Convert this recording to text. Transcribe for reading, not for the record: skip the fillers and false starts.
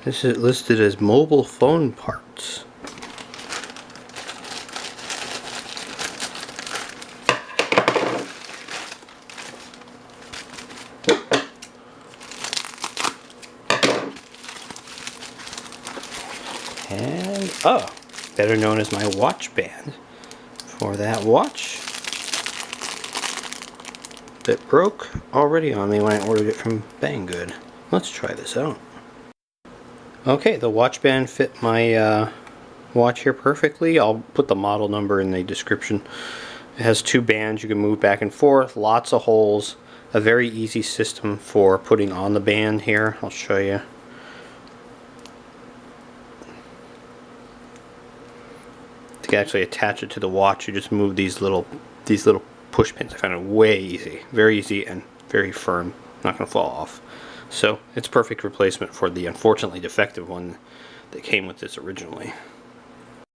This is listed as mobile phone parts. And, oh, better known as my watch band for that watch that broke already on me when I ordered it from Banggood. Let's try this out. Okay, the watch band fit my watch here perfectly. I'll put the model number in the description. It has two bands you can move back and forth, lots of holes, a very easy system for putting on the band here. I'll show you. To actually attach it to the watch, you just move these little push pins. I found it way easy, very easy and very firm, not going to fall off. So it's perfect replacement for the unfortunately defective one that came with this originally.